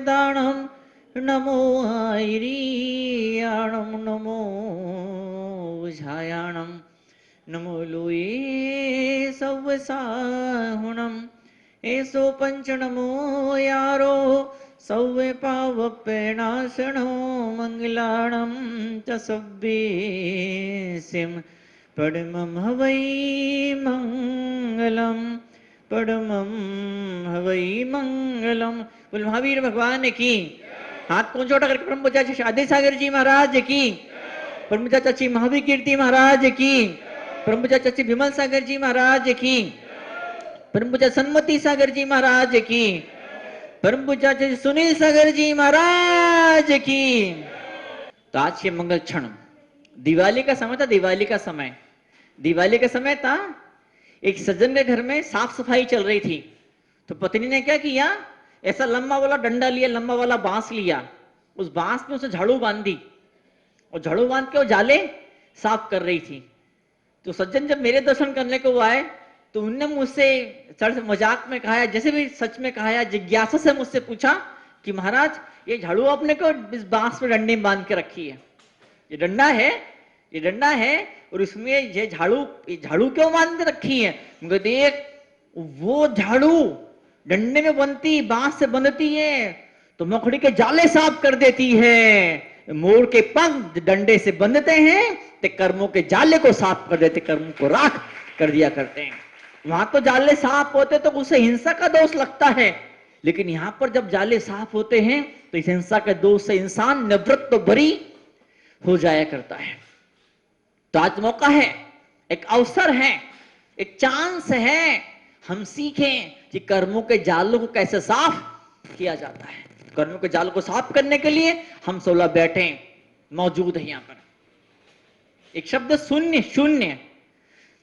दानम नमो आयरियाणम नमो झायाणम नमो लोये सव्वसाहुणम एसो पंच नमो यारो सव्वे पावप्यनाशनो मंगलाणम च सव्वे सिम परमं हवै मंगलम परमं हवै मंगलम। बोल महावीर भगवान की। हाथ को छोटा करके परम पूज्य श्री आदि सागर जी महाराज की, परम पूज्य चाची महावीर कीर्ति महाराज की, परम पूज्य चाची विमल सागर जी महाराज की, परम पूज्य सन्मति सागर जी महाराज की, परम पूज्य चाची सुनील सागर जी महाराज की। तो आज के मंगल क्षण, दिवाली का समय था। दिवाली का समय था। एक सज्जन के घर में साफ सफाई चल रही थी। तो पत्नी ने क्या किया, ऐसा लंबा वाला डंडा लिया, लंबा वाला बांस लिया, उस बांस में उसे झाड़ू बांध दी और झाड़ू बांध के वो जाले साफ कर रही थी। तो सज्जन जब मेरे दर्शन करने को आए तो उनने मुझसे मजाक में कहा, जैसे भी सच में कहा, जिज्ञासा से मुझसे पूछा कि महाराज ये झाड़ू आपने क्यों इस बांस में डंडे में बांध के रखी है? ये डंडा है और इसमें ये झाड़ू क्यों बांध के रखी है? मुझे देख, वो झाड़ू डंडे में बनती, बांस से बनती है तो मकड़ी के जाले साफ कर देती है। मोर के पंख डंडे से बंधते हैं तो कर्मों के जाले को साफ कर देते, कर्मों को राख कर दिया करते हैं। वहां तो जाले साफ होते तो उसे हिंसा का दोष लगता है, लेकिन यहां पर जब जाले साफ होते हैं तो इस हिंसा के दोष से इंसान निवृत्त तो बरी हो जाया करता है। तो आज मौका है, एक अवसर है, एक चांस है, हम सीखें कि कर्मों के जालों को कैसे साफ किया जाता है। कर्मों के जालों को साफ करने के लिए हम 16 बैठे मौजूद हैं। यहां पर एक शब्द शून्य, शून्य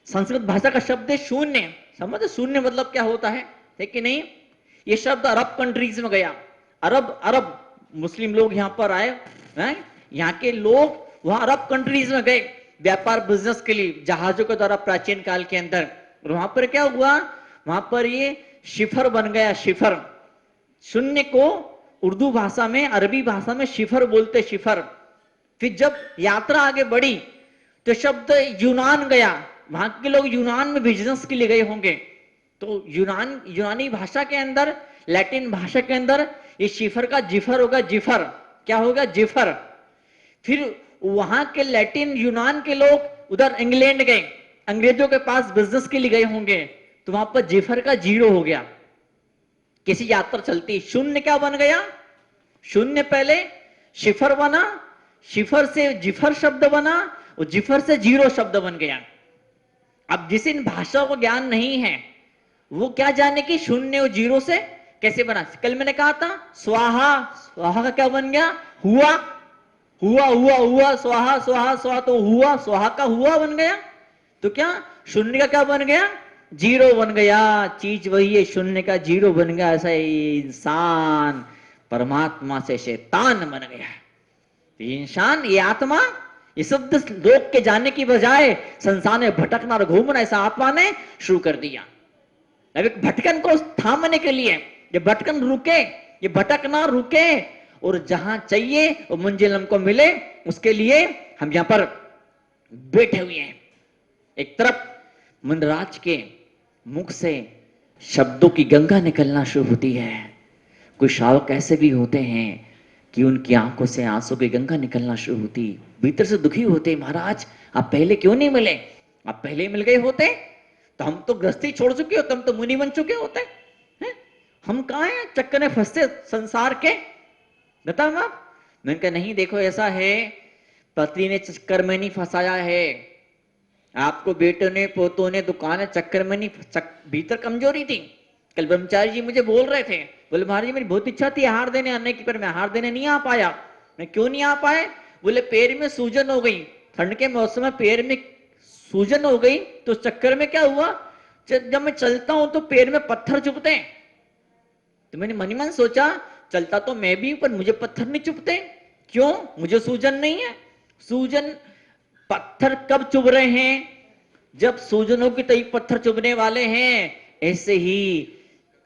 संस्कृत भाषा का शब्द है शून्य। समझ शून्य मतलब क्या होता है कि नहीं? ये शब्द अरब कंट्रीज में गया। अरब मुस्लिम लोग यहां पर आए हैं, यहाँ के लोग वहां अरब कंट्रीज में गए व्यापार बिजनेस के लिए जहाजों के द्वारा प्राचीन काल के अंदर। और वहां पर क्या हुआ, वहां पर ये शिफर बन गया। शिफर, शून्य को उर्दू भाषा में, अरबी भाषा में शिफर बोलते, शिफर। फिर जब यात्रा आगे बढ़ी तो शब्द यूनान गया। वहां के लोग यूनान में बिजनेस के लिए गए होंगे, तो यूनानी भाषा के अंदर, लैटिन भाषा के अंदर ये शिफर का जिफर होगा। जिफर क्या होगा? जिफर। फिर वहां के लैटिन यूनान के लोग उधर इंग्लैंड गए, अंग्रेजों के पास बिजनेस के लिए गए होंगे, तो वहां पर जिफर का जीरो हो गया। किसी यात्रा चलती, शून्य क्या बन गया? शून्य पहले शिफर बना, शिफर से जिफर शब्द बना और जिफर से जीरो शब्द बन गया। अब जिस इन भाषाओं को ज्ञान नहीं है वो क्या जाने कि शून्य और जीरो से कैसे बना। कल मैंने कहा था स्वाहा, स्वाहा का क्या बन गया? हुआ, हुआ हुआ हुआ, स्वाहा स्वाहा स्वाहा, तो हुआ, स्वाहा का हुआ बन गया। तो क्या शून्य का क्या बन गया? जीरो बन गया। चीज वही है, शून्य का जीरो बन गया। ऐसा इंसान परमात्मा से शैतान बन गया। ये इंसान, ये आत्मा, ये शब्द लोक के जाने की बजाय संसार में भटकना और घूमना ऐसा आत्मा ने शुरू कर दिया। अब एक भटकन को थामने के लिए, ये भटकन रुके, ये भटकना रुके और जहां चाहिए वो मंजिल हमको मिले, उसके लिए हम यहां पर बैठे हुए हैं। एक तरफ मनराज के मुख से शब्दों की गंगा निकलना शुरू होती है। कुछ शावक ऐसे भी होते हैं कि उनकी आंखों से आंसू की गंगा निकलना शुरू होती, भीतर से दुखी होते, महाराज आप पहले क्यों नहीं मिले? आप पहले मिल गए होते तो हम तो गृहस्थी छोड़ चुके होते, हम तो मुनि बन चुके होते हैं। हम कहाँ हैं चक्कर में फंसते संसार के? बताओ आप। मैंने कहा नहीं, देखो ऐसा है, पति ने चक्कर में नहीं फंसाया है आपको, बेटों ने पोतों ने दुकान चक्कर में नहीं, भीतर कमजोरी थी। कल ब्रह्मचारी जी मुझे बोल रहे थे, बोले महाराज जी मेरी बहुत इच्छा थी आहार देने आने की, पर मैं आहार देने नहीं आ पाया। मैं क्यों नहीं आ पाए? बोले पैर में सूजन हो गई, ठंड के मौसम में पैर में सूजन हो गई। तो चक्कर में क्या हुआ, जब मैं चलता हूं तो पैर में पत्थर चुभते हैं। तो मैंने मन ही मन सोचा चलता तो मैं भी, पर मुझे पत्थर नहीं चुभते। क्यों? मुझे सूजन नहीं है। सूजन, पत्थर कब चुभ रहे हैं? जब सूजन होगी तभी पत्थर चुभने वाले हैं। ऐसे ही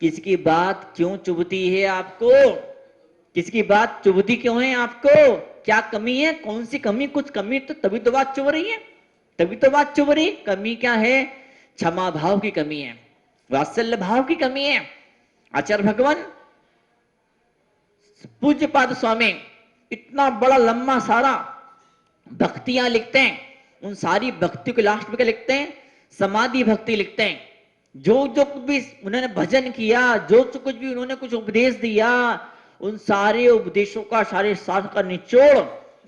किसकी बात क्यों चुभती है आपको? किसकी बात चुभती क्यों है आपको? क्या कमी है? कौन सी कमी? कुछ कमी तो तभी तो बात चुभ रही है, तभी तो बात चुभ रही। कमी क्या है? क्षमा भाव की कमी है, वात्सल्य भाव की कमी है। आचार्य भगवान पूज्यपाद स्वामी इतना बड़ा लंबा सारा भक्तियां लिखते हैं, उन सारी भक्ति के लास्ट में क्या लिखते हैं? समाधि भक्ति लिखते हैं। जो जो कुछ भी उन्होंने भजन किया, जो कुछ भी उन्होंने कुछ उपदेश दिया, उन सारे उपदेशों का, सारे शास्त्र का निचोड़,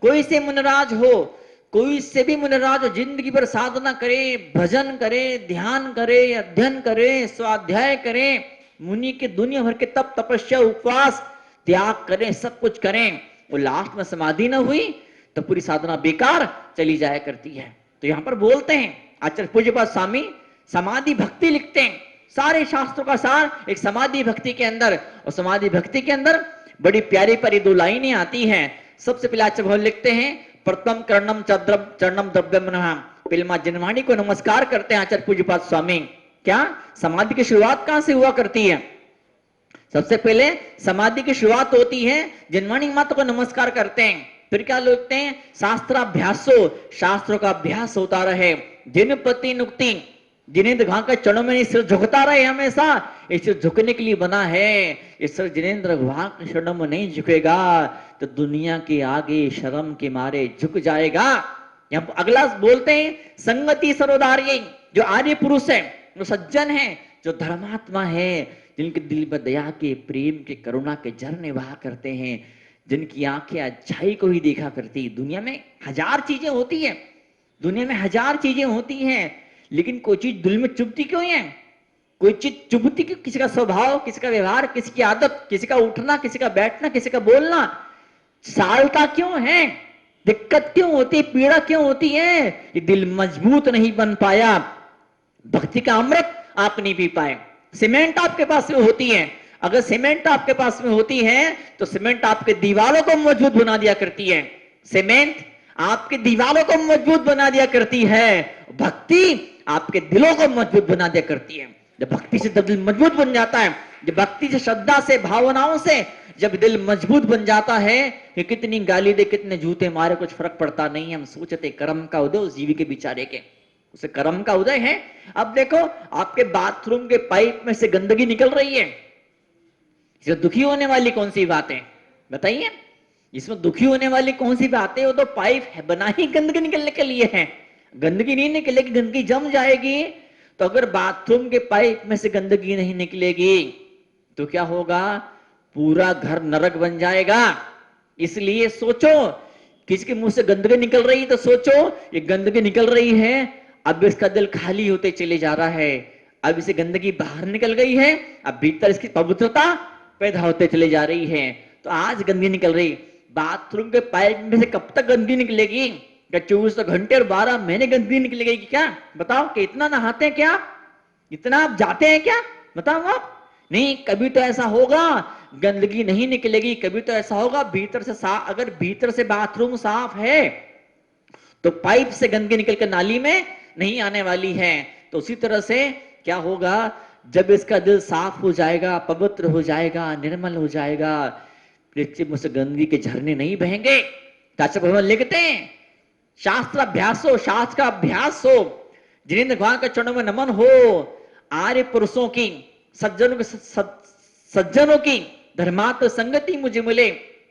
कोई से मुनराज हो, कोई से भी मुनराज हो, जिंदगी भर साधना करे, भजन करे, ध्यान करे, अध्ययन करे, स्वाध्याय करे, मुनि के दुनिया भर के तप तपस्या उपवास त्याग करें, सब कुछ करें, वो लास्ट में समाधि न हुई तो पूरी साधना बेकार चली जाया करती है। तो यहां पर बोलते हैं आचार्य पूज्यपाद स्वामी समाधि भक्ति लिखते हैं, सारे शास्त्रों का सार एक समाधि भक्ति के अंदर। और समाधि भक्ति के अंदर बड़ी प्यारी प्यारी दो लाइनें आती हैं। सबसे पहले आचार्य भगवान लिखते हैं, प्रथम करणम चरणम द्रव्यम नमः। पहले मां जनवाणी को नमस्कार करते हैं आचार्य पूज्यपाद स्वामी। क्या समाधि की शुरुआत कहां से हुआ करती है? सबसे पहले समाधि की शुरुआत होती है जनवाणी माता को नमस्कार करते हैं। फिर क्या लिखते हैं? शास्त्राभ्यासो, शास्त्रों का अभ्यास होता रहे। जिन पति नुक्ति, जिनेन्द्र घाट के चरणों में सिर झुकता रहे हमेशा, इस सिर झुकने के लिए बना है। इस सिर जिनेन्द्र घाट के चरणों में नहीं झुकेगा तो दुनिया के आगे शर्म के मारे झुक जाएगा। यहाँ अगला बोलते हैं संगति सर्वदार्य, जो आर्य पुरुष है, जो सज्जन है, जो धर्मात्मा है, जिनके दिल में दया के, प्रेम के, करुणा के झरने बहा करते हैं, जिनकी आंखें अच्छाई को ही देखा करती। दुनिया में हजार चीजें होती है, दुनिया में हजार चीजें होती हैं, लेकिन कोई चीज दिल में चुभती क्यों है? कोई चीज चुभती क्यों? किसी का स्वभाव, किसी का व्यवहार, किसी की आदत, किसी का उठना, किसी का बैठना, किसी का बोलना सालता क्यों है? दिक्कत क्यों होती है? पीड़ा क्यों होती है? ये दिल मजबूत नहीं बन पाया, भक्ति का अमृत आप नहीं पी पाए। सीमेंट आपके पास में होती है, अगर सीमेंट आपके पास में होती है तो सीमेंट आपके दीवारों को मजबूत बना दिया करती है। सीमेंट आपके दीवारों को मजबूत बना दिया करती है, भक्ति आपके दिलों को मजबूत बना दिया करती है। जब भक्ति से दिल मजबूत बन जाता है, जब भक्ति से, श्रद्धा से, भावनाओं से जब दिल मजबूत बन जाता है, कि कितनी गाली दे, कितने जूते मारे, कुछ फर्क पड़ता नहीं है। हम सोचते कर्म का उदय उस जीवी के बेचारे के, उसे कर्म का उदय है। अब देखो आपके बाथरूम के पाइप में से गंदगी निकल रही है, इसमें दुखी होने वाली कौन सी बात है? बताइए, इसमें दुखी होने वाली कौन सी बात है? वो तो पाइप है बना ही गंदगी निकलने के लिए है। गंदगी नहीं निकलेगी, गंदगी जम जाएगी। तो अगर बाथरूम के पाइप में से गंदगी नहीं निकलेगी तो क्या होगा? पूरा घर नरक बन जाएगा। इसलिए सोचो, किसी के मुंह से गंदगी निकल रही तो सोचो ये गंदगी निकल रही है, अब इसका दिल खाली होते चले जा रहा है, अब इसे गंदगी बाहर निकल गई है, अब भीतर इसकी पवित्रता पैदा होते चले जा रही है। तो आज गंदगी निकल रही, बाथरूम के पाइप में से कब तक गंदगी निकलेगी? क्या 24 घंटे और 12 महीने गंदगी निकलेगी क्या? बताओ कि इतना नहाते हैं क्या? इतना आप जाते हैं क्या? बताओ आप। नहीं, कभी तो ऐसा होगा गंदगी नहीं निकलेगी, कभी तो ऐसा होगा भीतर से साफ, अगर भीतर से बाथरूम साफ है तो पाइप से गंदगी निकल कर नाली में नहीं आने वाली है। तो उसी तरह से क्या होगा? जब इसका दिल साफ हो जाएगा, पवित्र हो जाएगा, निर्मल हो जाएगा, मुझसे गंदगी के झरने नहीं बहेंगे। आचार्य भगवान लिखते हैं शास्त्र अभ्यास हो, शास्त्र का अभ्यास हो, जिनेन्द्र भगवान के चरणों में नमन हो, आर्य पुरुषों की, सज्जनों की धर्मात्म संगति मुझे मिले,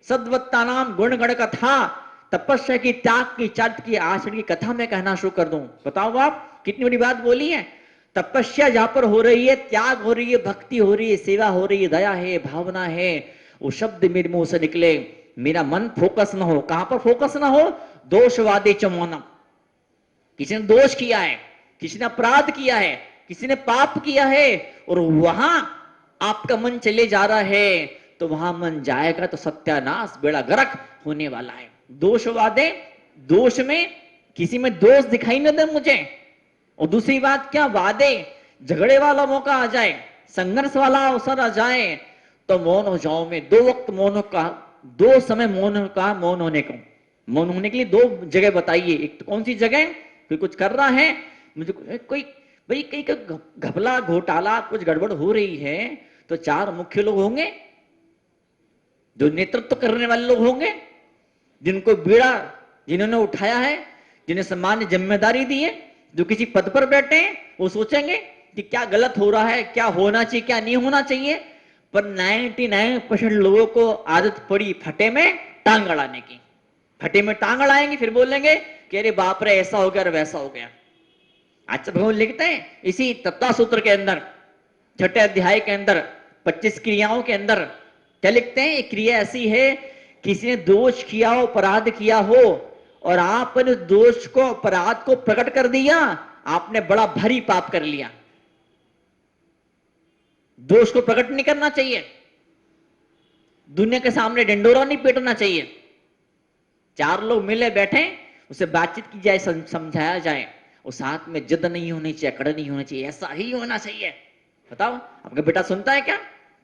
सद्वत्ता नाम गुण गण कथा, तपस्या की, त्याग की, चर्च की, आचरण की कथा मैं कहना शुरू कर दूं। बताओ आप कितनी बड़ी बात बोली है। तपस्या जहां पर हो रही है, त्याग हो रही है, भक्ति हो रही है, सेवा हो रही है, दया है, भावना है, वो शब्द मेरे मुंह से निकले, मेरा मन फोकस ना हो। कहां पर फोकस ना हो? दोषवादे च मौनम। किसी ने दोष किया है, किसी ने अपराध किया है, किसी ने पाप किया है और वहां आपका मन चले जा रहा है, तो वहां मन जाएगा तो सत्यानाश, बेड़ा गर्क होने वाला है। दोषवादे, दोष में किसी में दोष दिखाई न दे मुझे। और दूसरी बात क्या? वादे, झगड़े वाला मौका आ जाए, संघर्ष वाला अवसर आ जाए तो मौन हो जाओ। मैं 2 वक्त मौन का, 2 समय मौन का, मौन होने को, मौन होने के लिए 2 जगह बताइए। एक तो कौन सी जगह? कोई कुछ कर रहा है, मुझे कोई भाई कहीं का घपला घोटाला कुछ गड़बड़ हो रही है तो 4 मुख्य लोग होंगे जो नेतृत्व करने वाले लोग होंगे, जिनको बीड़ा जिन्होंने उठाया है, जिन्हें सामान्य जिम्मेदारी दी है, जो किसी पद पर बैठे हैं, वो सोचेंगे कि क्या गलत हो रहा है, क्या होना चाहिए, क्या नहीं होना चाहिए। पर 99% लोगों को आदत पड़ी फटे में टांग अड़ाने की। फटे में टांग अड़ाएंगे, फिर बोलेंगे कि अरे बाप रे ऐसा हो गया और वैसा हो गया। आचार्य भगवान लिखते हैं इसी तत्व सूत्र के अंदर, छठे अध्याय के अंदर 25 क्रियाओं के अंदर क्या लिखते हैं? एक क्रिया ऐसी है, किसी ने दोष किया हो, अपराध किया हो, और आपने दोष को, अपराध को प्रकट कर दिया, आपने बड़ा भारी पाप कर लिया। दोष को प्रकट नहीं करना चाहिए, दुनिया के सामने डंडोरा नहीं पीटना चाहिए। चार लोग मिले बैठे, उसे बातचीत की जाए, समझाया जाए, और साथ में जिद नहीं होनी चाहिए, अकड़ नहीं होनी चाहिए, ऐसा ही होना चाहिए। बताओ, आपका बेटा सुनता है क्या?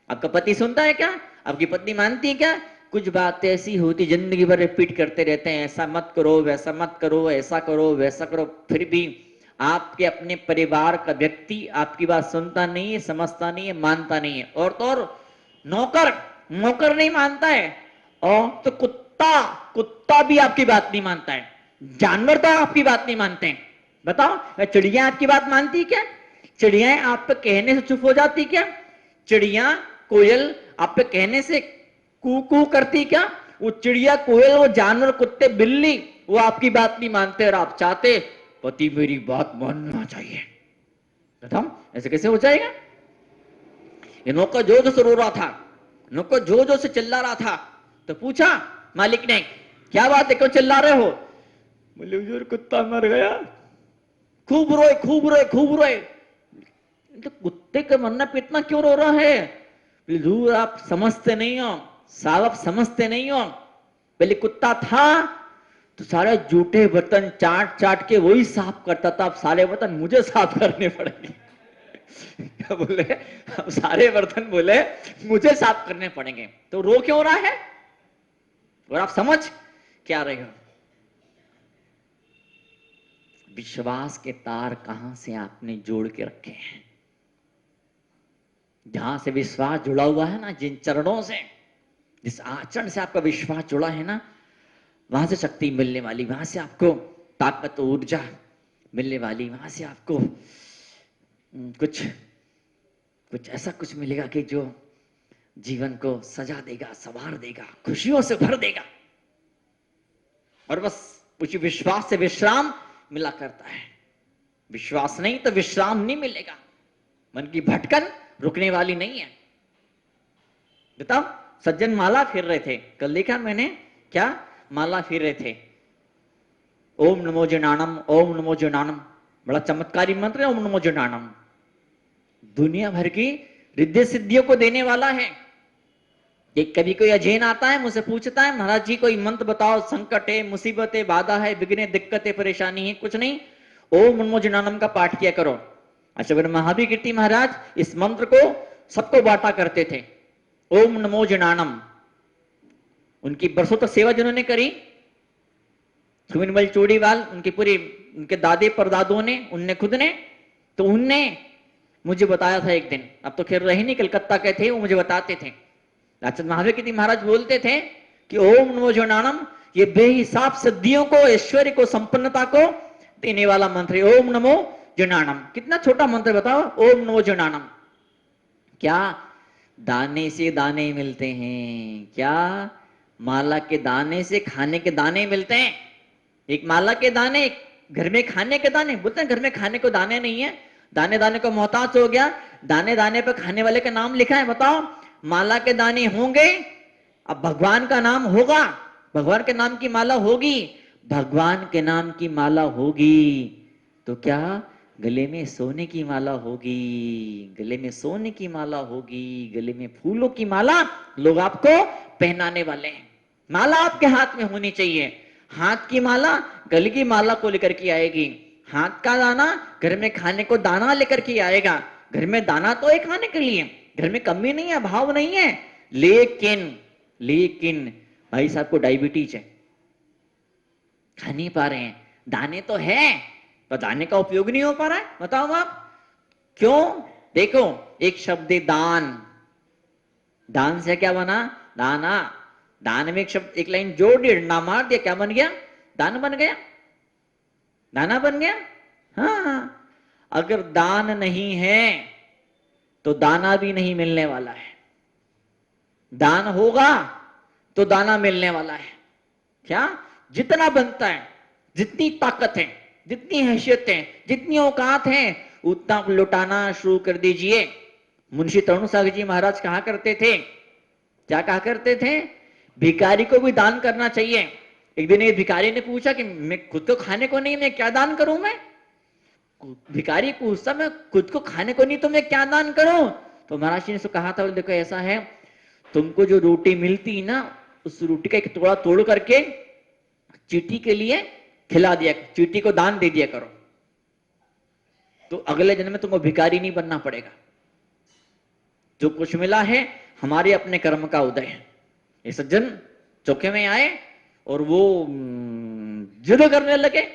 आपका पति सुनता है क्या? आपकी पत्नी मानती है क्या? कुछ बातें ऐसी होती, जिंदगी भर रिपीट करते रहते हैं, ऐसा मत करो, वैसा मत करो, ऐसा करो, वैसा करो, फिर भी आपके अपने परिवार का व्यक्ति आपकी बात सुनता नहीं है, समझता नहीं है, मानता नहीं है। और तो और नौकर नौकर नहीं मानता है, और तो कुत्ता भी आपकी बात नहीं मानता है, जानवर तो आपकी बात नहीं मानते हैं। बताओ, चिड़िया आपकी बात मानती है क्या? चिड़िया आप पे कहने से चुप हो जाती क्या? चिड़िया कोयल आप पे कहने से कू कू करती क्या? वो चिड़िया, कोयल, वो जानवर, कुत्ते, बिल्ली, वो आपकी बात नहीं मानते, और आप चाहते पति मेरी बात मानना चाहिए। बताओ, ऐसे कैसे हो जाएगा? ये नौकर जोर से रो रहा था, नौकर जोर से चिल्ला रहा था, तो पूछा मालिक ने, क्या बात है, क्यों चिल्ला रहे हो? बोले हुजूर कुत्ता मर गया। खूब रोए, खूब रोए, खूब रोए। तो कुत्ते के मरने पे इतना क्यों रो रहा है? हुजूर आप समझते नहीं हो, साहब आप समझते नहीं हो। पहले कुत्ता था तो सारे जूठे बर्तन चाट चाट के वही साफ करता था, अब सारे बर्तन मुझे साफ करने पड़ेंगे। क्या बोले? अब सारे बर्तन बोले मुझे साफ करने पड़ेंगे। तो रो क्यों रहा है? और आप समझ क्या रहे हो? विश्वास के तार कहां से आपने जोड़ के रखे हैं? जहां से विश्वास जुड़ा हुआ है ना, जिन चरणों से, जिस आचरण से आपका विश्वास जुड़ा है ना, वहां से शक्ति मिलने वाली, वहां से आपको ताकत, ऊर्जा मिलने वाली, वहां से आपको कुछ ऐसा कुछ मिलेगा कि जो जीवन को सजा देगा, संवार देगा, खुशियों से भर देगा। और बस उसी विश्वास से विश्राम मिला करता है। विश्वास नहीं तो विश्राम नहीं मिलेगा। मन की भटकन रुकने वाली नहीं है। बताओ, सज्जन माला फिर रहे थे, कल देखा मैंने, क्या माला फिर रहे थे, ओम नमो जनानम, ओम नमो जनानम, बड़ा चमत्कारी मंत्र है ओम नमो जनानम। दुनिया भर की रिद्धि सिद्धियों को देने वाला है। एक कभी कोई अजैन आता है, मुझसे पूछता है महाराज जी कोई मंत्र बताओ, संकट है, मुसीबत है, बाधा है, विघ्न, दिक्कत है, परेशानी है, कुछ नहीं, ओम नमो जनानम का पाठ किया करो। अच्छा, फिर महावीर कीर्ति महाराज इस मंत्र को सबको बांटा करते थे, ओम नमो जनानम। उनकी बरसों तक सेवा जिन्होंने करी, सुमिनमल चोड़ीवाल, उनकी पूरी, उनके दादे परदादों ने, उनने खुद ने, तो उनने मुझे बताया था एक दिन, अब तो खैर रहे नहीं, कलकत्ता के थे, वो मुझे बताते थे। आचार्य महावीर कीर्ति महाराज बोलते थे कि ओम नमो जनानम ये बेहिसाब सिद्धियों को, ऐश्वर्य को, संपन्नता को देने वाला मंत्र है, ओम नमो जनानम। कितना छोटा मंत्र बताओ, ओम नमो जनानम। क्या दाने से दाने मिलते हैं? क्या माला के दाने से खाने के दाने मिलते हैं? एक माला के दाने, घर में खाने के दाने। बोलते हैं घर में खाने को दाने नहीं है, दाने दाने को मोहताज हो गया, दाने दाने पर खाने वाले का नाम लिखा है। बताओ, माला के दाने होंगे, अब भगवान का नाम होगा, भगवान के नाम की माला होगी, भगवान के नाम की माला होगी, तो क्या गले में सोने की माला होगी, गले में सोने की माला होगी, गले में फूलों की माला लोग आपको पहनाने वाले हैं। माला आपके हाथ में होनी चाहिए। हाथ की माला गले की माला को लेकर के आएगी, हाथ का दाना घर में खाने को दाना लेकर के आएगा। घर में दाना तो है खाने के लिए, घर में कमी नहीं है, अभाव नहीं है, लेकिन भाई साहब को डायबिटीज है, खा नहीं पा रहे हैं, दाने तो है पर दाने का उपयोग नहीं हो पा रहा है। बताओ आप क्यों? देखो, एक शब्द है दान, दान से क्या बना? दाना। दान में एक शब्द, एक लाइन जोड़ दिया, डंडा मार दिया, क्या बन गया? दान बन गया, दाना बन गया। हाँ, अगर दान नहीं है तो दाना भी नहीं मिलने वाला है। दान होगा तो दाना मिलने वाला है। क्या? जितना बनता है, जितनी ताकत है, जितनी हैसियत है, जितनी औकात है, उतना लुटाना शुरू कर दीजिए। मुंशी तरुण सागर जी महाराज कहा करते थे, क्या कहा करते थे? भिखारी को भी दान करना चाहिए। एक दिन एक भिखारी ने पूछा कि मैं खुद को खाने को नहीं, मैं क्या दान करूं? मैं भिखारी पूछता, मैं खुद को खाने को नहीं तो मैं क्या दान करूं? तो महाराज जी ने कहा था, देखो ऐसा है, तुमको जो रोटी मिलती ना, उस रोटी का एक टुकड़ा तोड़ करके चींटी के लिए खिला दिया, चींटी को दान दे दिया करो, तो अगले जन्म में तुमको भिखारी नहीं बनना पड़ेगा। जो कुछ मिला है हमारे अपने कर्म का उदय है। ये सज्जन चौके में आए और वो जिद करने लगे,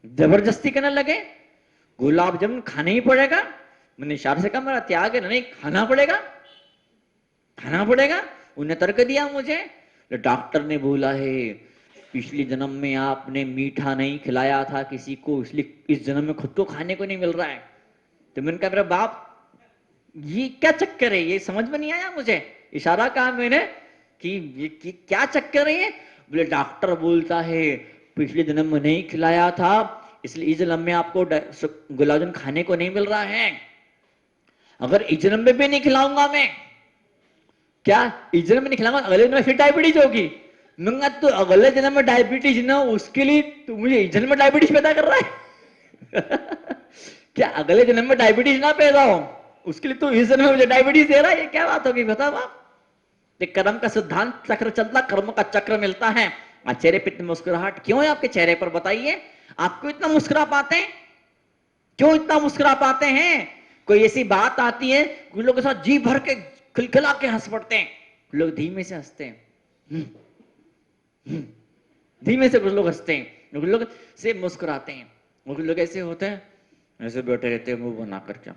जबरदस्ती करने लगे, गुलाब जामुन खाने ही पड़ेगा। मैंने इशारे से कहा मेरा त्याग है, नहीं खाना पड़ेगा, खाना पड़ेगा। उन्हें तर्क दिया मुझे, डॉक्टर ने बोला है पिछले जन्म में आपने मीठा नहीं खिलाया था किसी को, इसलिए इस जन्म में खुद को खाने को नहीं मिल रहा है। तो मैंने कहा मेरा बाप ये क्या चक्कर है, ये समझ में नहीं आया मुझे। इशारा कहा मैंने कि ये क्या चक्कर है। बोले डॉक्टर बोलता है पिछले जन्म में नहीं खिलाया था, इसलिए इस जन्म में आपको गुलाब जामुन खाने को नहीं मिल रहा है। अगर इस जन्म में भी नहीं खिलाऊंगा मैं, क्या इस जन्म में नहीं खिलाऊंगा, अगले जन्म में फिर डायबिटीज होगी। मैं तो अगले जन्म में डायबिटीज ना, उसके लिए तो मुझे इस जन्म में डायबिटीज पैदा कर रहा है। क्या अगले जन्म में डायबिटीज ना पैदा हो, उसके लिए तो इस जन्म में मुझे डायबिटीज दे रहा है? ये क्या बात होगी बताओ आप। कर्म का सिद्धांत चक्र चलता, कर्म का चक्र मिलता है। चेहरे पे इतनी मुस्कुराहट क्यों है आपके चेहरे पर, बताइए? आप क्यों इतना मुस्कुरा पाते हैं? क्यों इतना मुस्कुरा पाते हैं? कोई ऐसी बात आती है, कुछ लोग के साथ जी भर के खिलखिला के हंस पड़ते हैं, लोग धीमे से हंसते हैं, धीमे से कुछ लोग हंसते हैं, कुछ लोग से मुस्कुराते हैं, कुछ लोग ऐसे होते हैं ऐसे बैठे रहते हैं मुंह बना करके,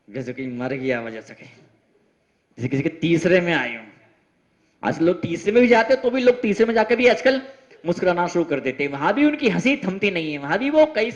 जैसे कहीं मर गया वजह से, कहीं जैसे किसी के तीसरे में आए हो। आज लोग तीसरे में भी जाते हैं तो भी लोग तीसरे में जाकर भी आजकल मुस्कुराना शुरू कर देते हैं। वहां भी उनकी हंसी थमती नहीं है, वहां भी वो कई